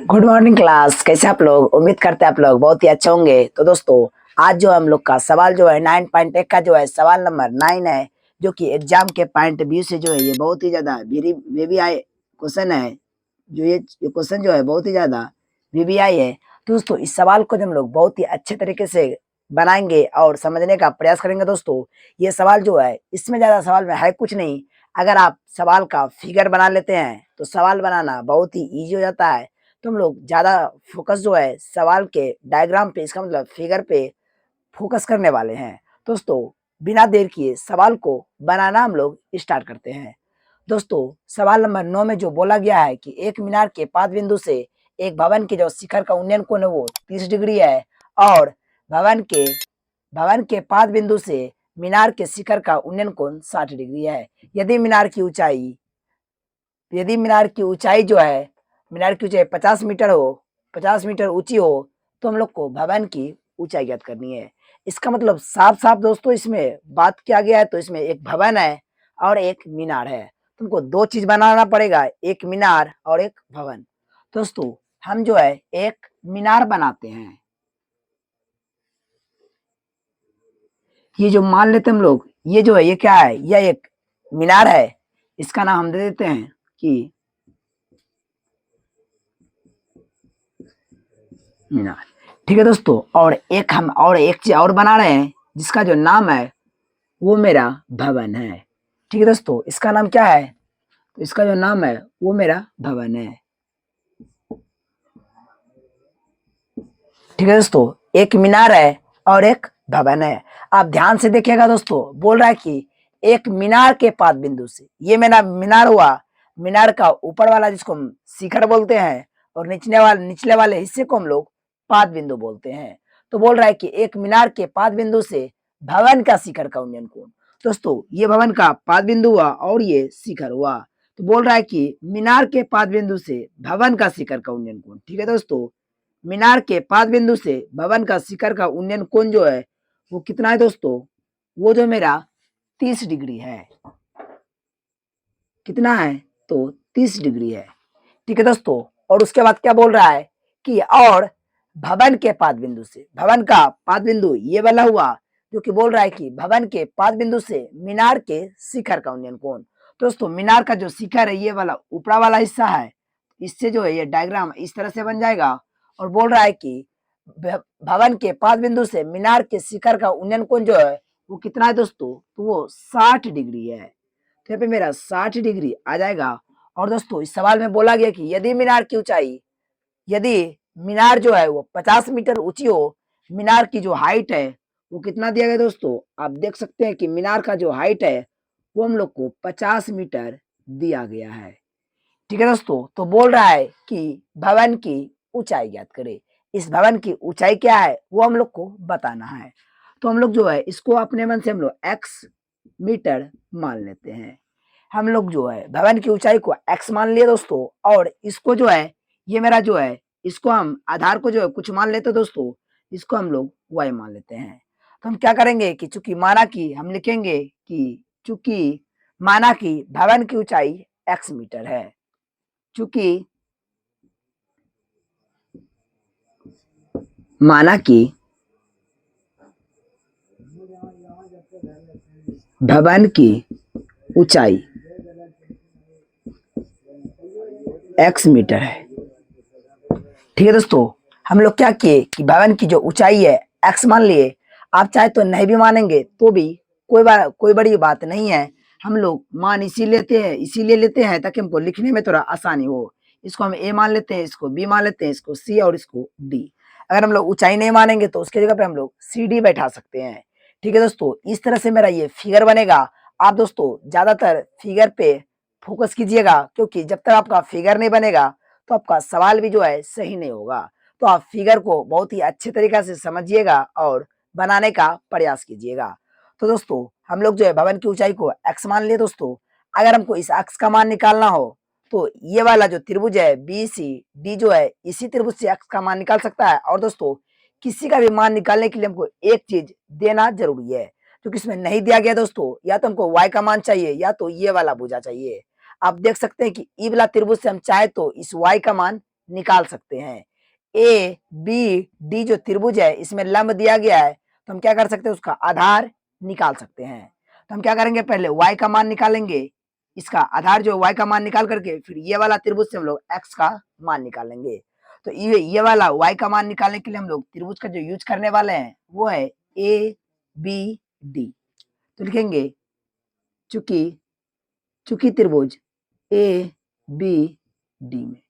Good morning class. कैसे आप लोग? उम्मीद करते हैं आप लोग बहुत ही अच्छे होंगे। तो दोस्तों, आज जो हम लोग का सवाल जो है 9.1 का जो है सवाल नंबर 9 है, जो कि एग्जाम के पॉइंट व्यू से जो है ये बहुत ही ज्यादा वीवीआई क्वेश्चन है। जो ये क्वेश्चन जो है बहुत ही ज्यादा वीवीआई है। तो दोस्तों, इस सवाल को जो हम लोग बहुत ही अच्छे तरीके से बनाएंगे और समझने का प्रयास करेंगे। दोस्तों, ये सवाल जो है इसमें ज्यादा सवाल में है कुछ नहीं। अगर आप सवाल का फिगर बना लेते हैं तो सवाल बनाना बहुत ही ईजी हो जाता है। तो हम लोग ज़्यादा फोकस जो है सवाल के डायग्राम पे, इसका मतलब फिगर पे फोकस करने वाले हैं। दोस्तों, बिना देर किए सवाल को बनाना हम लोग स्टार्ट करते हैं। दोस्तों, सवाल नंबर 9 में जो बोला गया है कि एक मीनार के पाद बिंदु से एक भवन के जो शिखर का उन्नयन कोण है वो 30 डिग्री है, और भवन के भवन के पाद बिंदु से मीनार के शिखर का उन्नयन कोण 60 डिग्री है। यदि मीनार की ऊंचाई जो है, मीनार की ऊंचाई 50 मीटर हो, 50 मीटर ऊंची हो, तो हम लोग को भवन की ऊंचाई ज्ञात करनी है। इसका मतलब साफ साफ दोस्तों इसमें बात किया गया है। तो इसमें एक भवन है और एक मीनार है। तुमको दो चीज बनाना पड़ेगा, एक मीनार और एक भवन। दोस्तों, हम जो है एक मीनार बनाते हैं। ये जो मान लेते हम लोग, ये जो है ये क्या है? यह एक मीनार है। इसका नाम हम दे देते हैं कि मीनार। ठीक है दोस्तों, और एक चीज और बना रहे हैं जिसका जो नाम है वो मेरा भवन है। ठीक है दोस्तों, इसका नाम क्या है? तो इसका जो नाम है वो मेरा भवन है। ठीक है दोस्तों, एक मीनार है और एक भवन है। आप ध्यान से देखिएगा दोस्तों, बोल रहा है कि एक मीनार के पाद बिंदु से, ये मेरा मीनार हुआ। मीनार का ऊपर वाला जिसको हम शिखर बोलते हैं और निचले वाले हिस्से को हम लोग पाद बिंदु बोलते हैं। तो बोल रहा है कि एक मीनार के पाद बिंदु से भवन का शिखर का उन्नयन कोण। दोस्तों, ये भवन का पाद बिंदु हुआ और ये शिखर हुआ। तो बोल रहा है कि मीनार के पाद बिंदु से भवन का शिखर का उन्नयन कोण। ठीक है दोस्तों, मीनार के पाद बिंदु से भवन का शिखर का उन्नयन कोण जो है वो कितना है दोस्तों? वो जो मेरा 30 डिग्री है। कितना है? तो 30 डिग्री है। ठीक है दोस्तों, और उसके बाद क्या बोल रहा है कि और भवन के पाद बिंदु से, भवन का पाद बिंदु ये वाला हुआ, जो कि बोल रहा है कि भवन के पाद बिंदु से मीनार के शिखर का उन्नयन कोण। दोस्तों, मीनार का जो शिखर है ये वाला ऊपरा वाला हिस्सा है। इससे जो है ये डायग्राम इस तरह से बन जाएगा। और बोल रहा है कि भवन के पाद बिंदु से मीनार के शिखर का उन्नयन कोण जो है वो कितना है दोस्तों? तो वो 60 डिग्री है। तो यहाँ पे मेरा 60 डिग्री आ जाएगा। और दोस्तों, इस सवाल में बोला गया कि यदि मीनार जो है वो 50 मीटर ऊंची हो, मीनार की जो हाइट है वो कितना दिया गया दोस्तों? आप देख सकते हैं कि मीनार का जो हाइट है वो हम लोग को 50 मीटर दिया गया है। ठीक है दोस्तों, तो बोल रहा है कि भवन की ऊंचाई ज्ञात करे। इस भवन की ऊंचाई क्या है वो हम लोग को बताना है। तो हम लोग जो है इसको अपने मन से हम लोग एक्स मीटर मान लेते हैं। हम लोग जो है भवन की ऊंचाई को एक्स मान लिए दोस्तों, और इसको जो है ये मेरा जो है इसको हम आधार को जो है कुछ मान लेते हैं दोस्तों, इसको हम लोग वाई मान लेते हैं। तो हम क्या करेंगे कि चूंकि माना कि हम लिखेंगे कि चूंकि माना कि भवन की ऊंचाई एक्स मीटर है, चूंकि माना कि भवन की ऊंचाई एक्स मीटर है। ठीक है दोस्तों, हम लोग क्या किए कि भवन की जो ऊंचाई है एक्स मान लिए। आप चाहे तो नहीं भी मानेंगे तो भी कोई बड़ी बात नहीं है। हम लोग मान इसीलिए लेते हैं ताकि हमको लिखने में थोड़ा आसानी हो। इसको हम ए मान लेते हैं, इसको बी मान लेते हैं, इसको सी और इसको डी। अगर हम लोग ऊंचाई नहीं मानेंगे तो उसके जगह पे हम लोग सी डी बैठा सकते हैं। ठीक है दोस्तों, इस तरह से मेरा ये फिगर बनेगा। आप दोस्तों ज्यादातर फिगर पे फोकस कीजिएगा, क्योंकि जब तक आपका फिगर नहीं बनेगा तो आपका सवाल भी जो है सही नहीं होगा। तो आप फिगर को बहुत ही अच्छे तरीके से समझिएगा और बनाने का प्रयास कीजिएगा। तो दोस्तों, हम लोग जो है भवन की ऊंचाई को एक्स मान लिए दोस्तों। अगर हमको इस एक्स का मान निकालना हो तो ये वाला जो त्रिभुज है बी सी डी जो है इसी त्रिभुज से एक्स का मान निकाल सकता है। और दोस्तों, किसी का भी मान निकालने के लिए हमको एक चीज देना जरूरी है, क्योंकि इसमें नहीं दिया गया दोस्तों। या तो हमको y का मान चाहिए या तो ये वाला भुजा चाहिए। आप देख सकते हैं कि ई वाला त्रिभुज से हम चाहे तो इस y का मान निकाल सकते हैं। ए बी डी जो त्रिभुज है इसमें लंब दिया गया है, तो हम क्या कर सकते हैं, उसका आधार निकाल सकते हैं। तो हम क्या करेंगे, पहले y का मान निकालेंगे, इसका आधार जो y का मान निकाल करके फिर ये वाला त्रिभुज से हम लोग x का मान निकालेंगे। तो ये वाला y का मान निकालने के लिए हम लोग त्रिभुज का जो यूज करने वाले हैं वो है ए बी डी। तो लिखेंगे चूंकि चूंकि त्रिभुज ए बी डी में,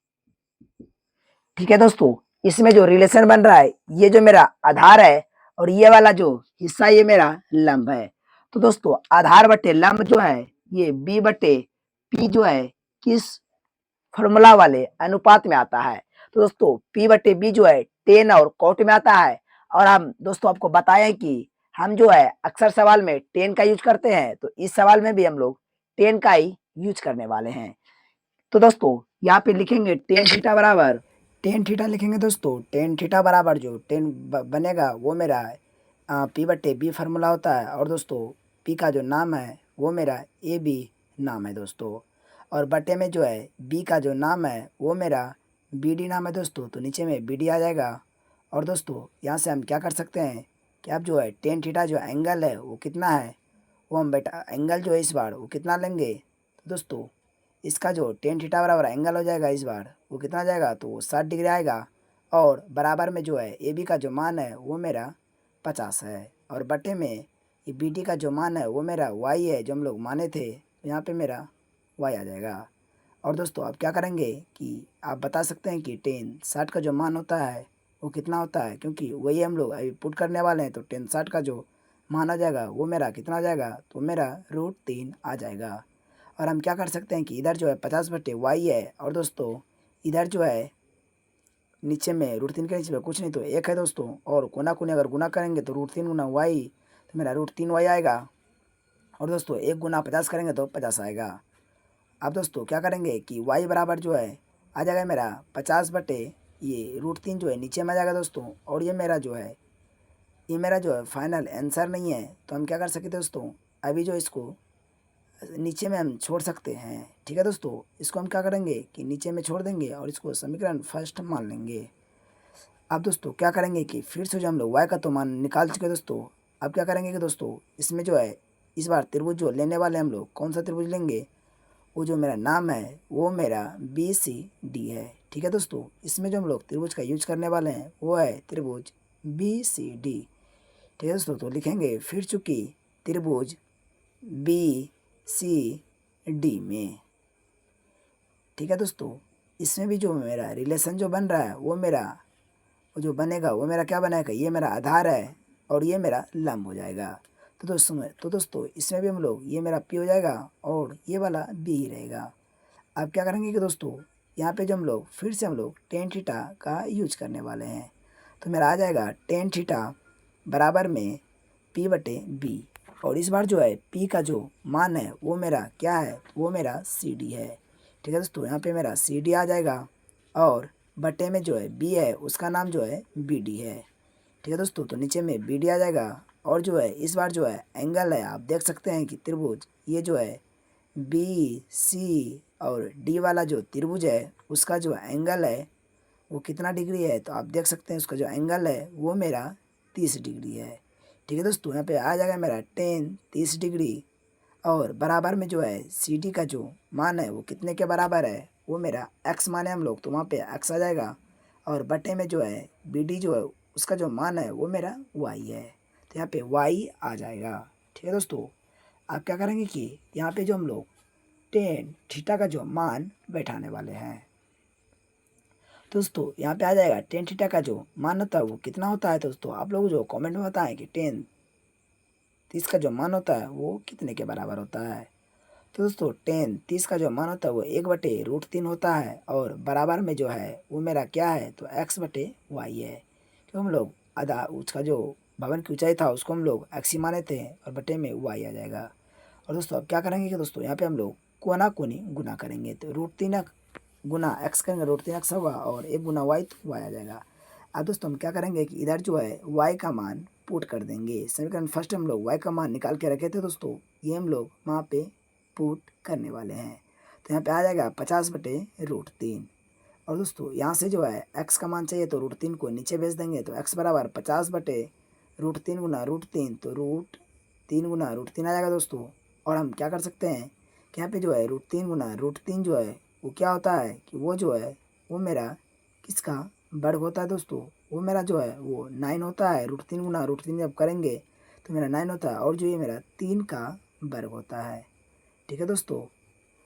ठीक है दोस्तों, इसमें जो रिलेशन बन रहा है, ये जो मेरा आधार है और ये वाला जो हिस्सा ये मेरा लंब है। तो दोस्तों आधार बटे लंब जो है ये b बटे p जो है किस फॉर्मूला वाले अनुपात में आता है। तो दोस्तों p बटे b जो है टेन और कॉट में आता है। और हम दोस्तों आपको बताया कि हम जो है अक्सर सवाल में टेन का यूज करते हैं, तो इस सवाल में भी हम लोग टेन का ही यूज करने वाले हैं। तो दोस्तों यहाँ पे लिखेंगे टेन थीटा बराबर, टेन थीटा लिखेंगे दोस्तों, टेन थीटा बराबर जो टेन बनेगा वो मेरा पी बटे बी फार्मूला होता है। और दोस्तों पी का जो नाम है वो मेरा ए बी नाम है दोस्तों, और बटे में जो है बी का जो नाम है वो मेरा बी डी नाम है दोस्तों। तो नीचे में बी डी आ जाएगा। और दोस्तों यहाँ से हम क्या कर सकते हैं कि अब जो है टेन थीटा जो एंगल है वो कितना है, वो हम बेटा एंगल जो है इस बार वो कितना लेंगे। तो दोस्तों इसका जो टेन थीटा बराबर एंगल हो जाएगा इस बार वो कितना आ जाएगा, तो 60 डिग्री आएगा। और बराबर में जो है ए बी का जो मान है वो मेरा 50 है, और बटे में ये बी डी का जो मान है वो मेरा वाई है जो हम लोग माने थे, तो यहाँ पे मेरा वाई आ जाएगा। और दोस्तों आप क्या करेंगे कि आप बता सकते हैं कि टेन 60 का जो मान होता है वो कितना होता है, क्योंकि वही हम लोग अभी पुट करने वाले हैं। तो टेन 60 का जो मान आ जाएगा वो मेरा कितना आ जाएगा, तो मेरा √3 आ जाएगा। और हम क्या कर सकते हैं कि इधर जो है 50 बटे वाई है, और दोस्तों इधर जो है नीचे में √3 के नीचे में कुछ नहीं तो एक है दोस्तों, और कोना कोने अगर गुना करेंगे तो √3 गुना वाई, तो मेरा √3 वाई आएगा। और दोस्तों 1 गुना 50 करेंगे तो 50 आएगा। अब दोस्तों क्या करेंगे कि वाई बराबर जो है आ जाएगा मेरा 50 बटे ये √3 जो है नीचे में आ जाएगा दोस्तों। और ये मेरा जो है फाइनल आंसर नहीं है, तो हम क्या कर सकते दोस्तों, अभी जो इसको नीचे में हम छोड़ सकते हैं। ठीक है दोस्तों, इसको हम क्या करेंगे कि नीचे में छोड़ देंगे और इसको समीकरण फर्स्ट मान लेंगे। अब दोस्तों क्या करेंगे कि फिर से जो हम लोग y का तो मान निकाल चुके दोस्तों, अब क्या करेंगे कि दोस्तों इसमें जो है इस बार त्रिभुज जो लेने वाले हम लोग कौन सा त्रिभुज लेंगे, वो जो मेरा नाम है वो मेरा BCD है। ठीक है दोस्तों, इसमें जो हम लोग त्रिभुज का यूज करने वाले हैं वो है त्रिभुज BCD। ठीक है दोस्तों, तो लिखेंगे फिर चूंकि त्रिभुज BCD में, ठीक है दोस्तों, इसमें भी जो मेरा रिलेशन जो बन रहा है वो मेरा वो जो बनेगा वो मेरा क्या बनाएगा, ये मेरा आधार है और ये मेरा लंब हो जाएगा। तो दोस्तों इसमें भी हम लोग ये मेरा P हो जाएगा और ये वाला B ही रहेगा। अब क्या करेंगे कि दोस्तों यहाँ पे जो हम लोग फिर से हम लोग टेन थीटा का यूज करने वाले हैं, तो मेरा आ जाएगा टेन थीटा बराबर में P बटे B। और इस बार जो है P का जो मान है वो मेरा क्या है, वो मेरा CD है। ठीक है दोस्तों, यहाँ पे मेरा CD आ जाएगा, और बटे में जो है B है उसका नाम जो है BD है। ठीक है दोस्तों, तो नीचे में BD आ जाएगा। और जो है इस बार जो है एंगल है, आप देख सकते हैं कि त्रिभुज ये जो है BC और D वाला जो त्रिभुज है उसका जो एंगल है वो कितना डिग्री है, तो आप देख सकते हैं उसका जो एंगल है वो मेरा 30 डिग्री है। ठीक है दोस्तों, यहाँ पे आ जाएगा मेरा 30 डिग्री, और बराबर में जो है CD का जो मान है वो कितने के बराबर है, वो मेरा x माने हम लोग, तो वहाँ पे x आ जाएगा। और बटे में जो है BD जो है उसका जो मान है वो मेरा y है, तो यहाँ पे y आ जाएगा। ठीक है दोस्तों, आप क्या करेंगे कि यहाँ पे जो हम लोग टेन थीटा का जो मान बैठाने वाले हैं, दोस्तों यहाँ पे आ जाएगा टेन थीटा का जो मान होता है वो कितना होता है। दोस्तों आप लोग जो कमेंट में बताएं कि टेन 30 का जो मान होता है वो कितने के बराबर होता है। तो दोस्तों टेन 30 का जो मान होता है वो 1/√3 होता है, और बराबर में जो है वो मेरा क्या है, तो x/y है। तो हम लोग आधा उसका जो भवन की ऊंचाई था उसको हम लोग x ही माने थे, और बटे में y आ जाएगा। और दोस्तों अब क्या करेंगे कि दोस्तों यहाँ पे हम लोग कोना कोनी गुना करेंगे, तो √3 गुना x करेंगे √3x होगा, और 1 गुना y तो y आ जाएगा। अब दोस्तों हम क्या करेंगे कि इधर जो है y का मान पुट कर देंगे। समीकरण फर्स्ट हम लोग y का मान निकाल के रखे थे दोस्तों, ये हम लोग वहाँ पे पुट करने वाले हैं। तो यहाँ पे आ जाएगा 50/√3, और दोस्तों यहाँ से जो है x का मान चाहिए तो √3 को नीचे भेज देंगे, तो x बराबर 50/√3 गुना √3, तो √3 गुना √3 आ जाएगा दोस्तों। और हम क्या कर सकते हैं कि यहाँ पे जो है √3 गुना √3 जो है वो क्या होता है कि वो जो है वो मेरा किसका वर्ग होता है दोस्तों, वो मेरा जो है वो 9 होता है। √3 गुना √3 जब करेंगे तो मेरा 9 होता है, और जो ये मेरा 3 का वर्ग होता है। ठीक है दोस्तों,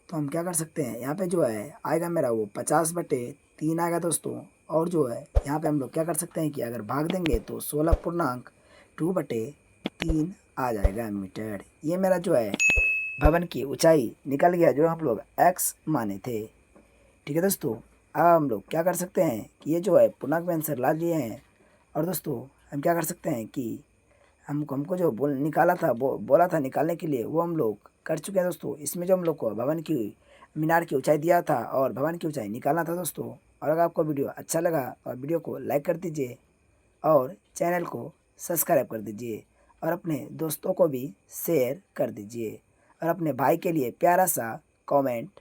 तो हम क्या कर सकते हैं, यहाँ पे जो है आएगा मेरा वो 50/3 आएगा दोस्तों। और जो है यहाँ पे हम लोग क्या कर सकते हैं कि अगर भाग देंगे तो 16.2/3 आ जाएगा मीटर। ये मेरा जो है भवन की ऊंचाई निकल गया जो हम लोग x माने थे। ठीक है दोस्तों, अब हम लोग क्या कर सकते हैं कि ये जो है पूर्णांक में आंसर ला लिए हैं। और दोस्तों हम क्या कर सकते हैं कि हमको जो निकाला था बोला था निकालने के लिए, वो हम लोग कर चुके हैं दोस्तों। इसमें जो हम लोग को भवन की मीनार की ऊंचाई दिया था और भवन की ऊंचाई निकालना था दोस्तों। और अगर आपको वीडियो अच्छा लगा और वीडियो को लाइक कर दीजिए और चैनल को सब्सक्राइब कर दीजिए और अपने दोस्तों को भी शेयर कर दीजिए और अपने भाई के लिए प्यारा सा कमेंट